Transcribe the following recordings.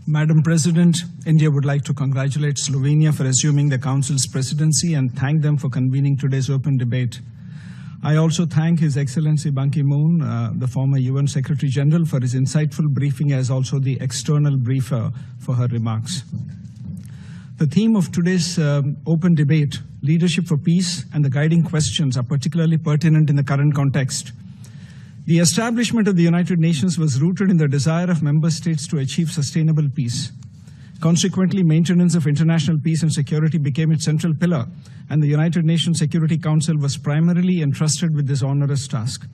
Madam President, India would like to congratulate Slovenia for assuming the Council's presidency and thank them for convening today's open debate. I also thank His Excellency Ban Ki-moon, the former UN Secretary General, for his insightful briefing as also the external briefer for her remarks. The theme of today's open debate, leadership for peace, and the guiding questions are particularly pertinent in the current context. The establishment of the United Nations was rooted in the desire of member states to achieve sustainable peace. Consequently, maintenance of international peace and security became its central pillar, and the United Nations Security Council was primarily entrusted with this onerous task.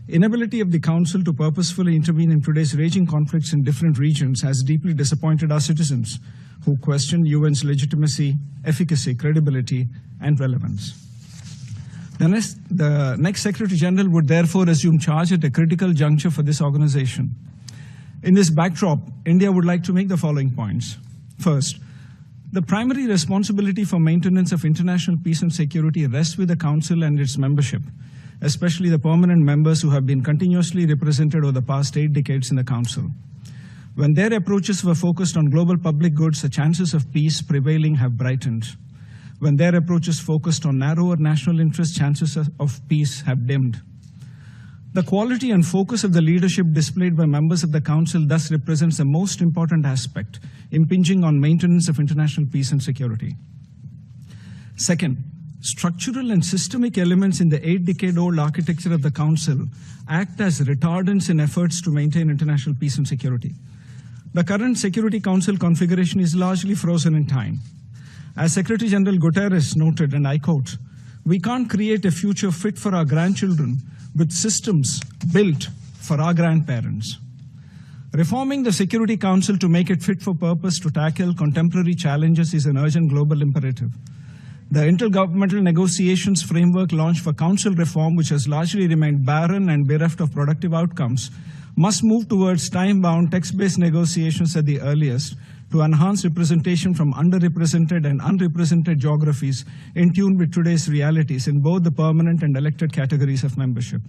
Inability of the Council to purposefully intervene in today's raging conflicts in different regions has deeply disappointed our citizens, who question UN's legitimacy, efficacy, credibility, and relevance. The next Secretary General would therefore assume charge at a critical juncture for this organization. In this backdrop, India would like to make the following points. First, the primary responsibility for maintenance of international peace and security rests with the Council and its membership, especially the permanent members who have been continuously represented over the past 8 decades in the Council. When their approaches were focused on global public goods, the chances of peace prevailing have brightened. When their approaches focused on narrower national interest, chances of peace have dimmed. The quality and focus of the leadership displayed by members of the Council thus represents the most important aspect, impinging on maintenance of international peace and security. Second, structural and systemic elements in the 8-decade-old architecture of the Council act as retardants in efforts to maintain international peace and security. The current Security Council configuration is largely frozen in time. As Secretary General Guterres noted, and I quote, "We can't create a future fit for our grandchildren with systems built for our grandparents." Reforming the Security Council to make it fit for purpose to tackle contemporary challenges is an urgent global imperative. The intergovernmental negotiations framework launched for Council reform, which has largely remained barren and bereft of productive outcomes, must move towards time-bound, text-based negotiations at the earliest to enhance representation from underrepresented and unrepresented geographies in tune with today's realities in both the permanent and elected categories of membership.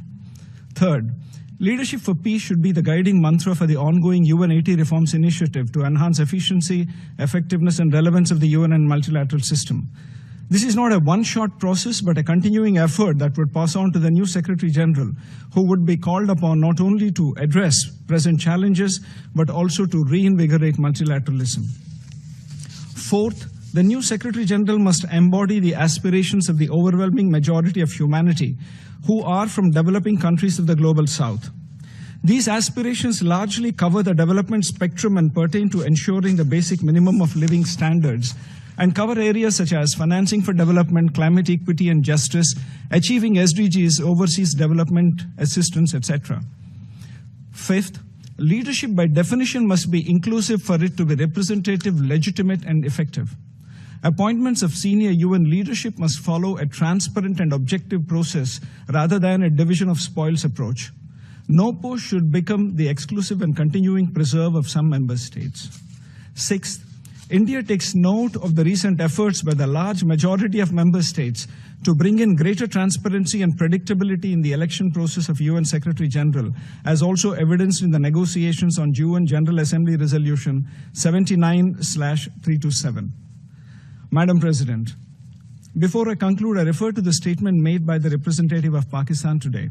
Third, leadership for peace should be the guiding mantra for the ongoing UN-80 reforms initiative to enhance efficiency, effectiveness, and relevance of the UN and multilateral system. This is not a one-shot process, but a continuing effort that would pass on to the new Secretary General, who would be called upon not only to address present challenges, but also to reinvigorate multilateralism. Fourth, the new Secretary General must embody the aspirations of the overwhelming majority of humanity, who are from developing countries of the global south. These aspirations largely cover the development spectrum and pertain to ensuring the basic minimum of living standards, and cover areas such as financing for development, climate equity and justice, achieving SDGs, overseas development assistance, etc. Fifth, leadership by definition must be inclusive for it to be representative, legitimate, and effective. Appointments of senior UN leadership must follow a transparent and objective process rather than a division of spoils approach. No post should become the exclusive and continuing preserve of some member states. Sixth, India takes note of the recent efforts by the large majority of member states to bring in greater transparency and predictability in the election process of UN Secretary General, as also evidenced in the negotiations on UN General Assembly Resolution 79/327. Madam President, before I conclude, I refer to the statement made by the representative of Pakistan today.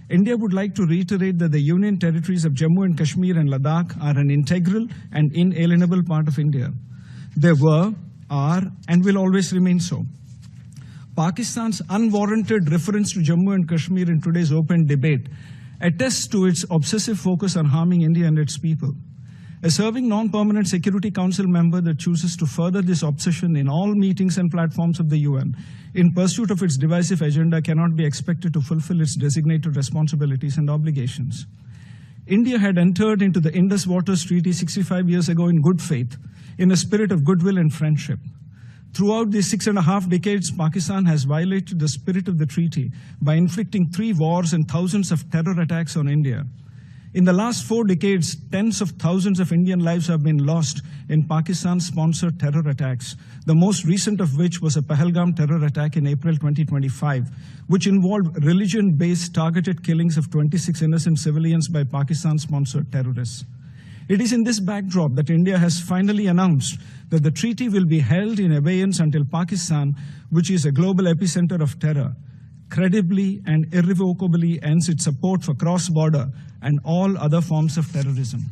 India would like to reiterate that the Union territories of Jammu and Kashmir and Ladakh are an integral and inalienable part of India. They were, are, and will always remain so. Pakistan's unwarranted reference to Jammu and Kashmir in today's open debate attests to its obsessive focus on harming India and its people. A serving non-permanent Security Council member that chooses to further this obsession in all meetings and platforms of the UN in pursuit of its divisive agenda cannot be expected to fulfill its designated responsibilities and obligations. India had entered into the Indus Waters Treaty 65 years ago in good faith, in a spirit of goodwill and friendship. Throughout these 6.5 decades, Pakistan has violated the spirit of the treaty by inflicting 3 wars and thousands of terror attacks on India. In the last 4 decades, tens of thousands of Indian lives have been lost in Pakistan-sponsored terror attacks, the most recent of which was a Pahalgam terror attack in April 2025, which involved religion-based targeted killings of 26 innocent civilians by Pakistan-sponsored terrorists. It is in this backdrop that India has finally announced that the treaty will be held in abeyance until Pakistan, which is a global epicenter of terror, credibly and irrevocably ends its support for cross-border and all other forms of terrorism.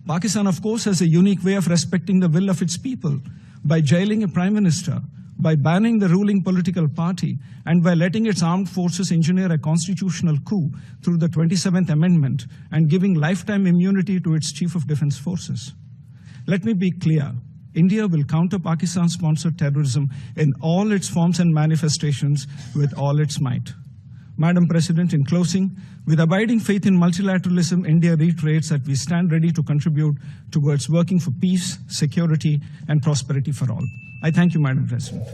Pakistan, of course, has a unique way of respecting the will of its people by jailing a prime minister, by banning the ruling political party, and by letting its armed forces engineer a constitutional coup through the 27th Amendment and giving lifetime immunity to its Chief of Defense Forces. Let me be clear. India will counter Pakistan-sponsored terrorism in all its forms and manifestations with all its might. Madam President, in closing, with abiding faith in multilateralism, India reiterates that we stand ready to contribute towards working for peace, security, and prosperity for all. I thank you, Madam President.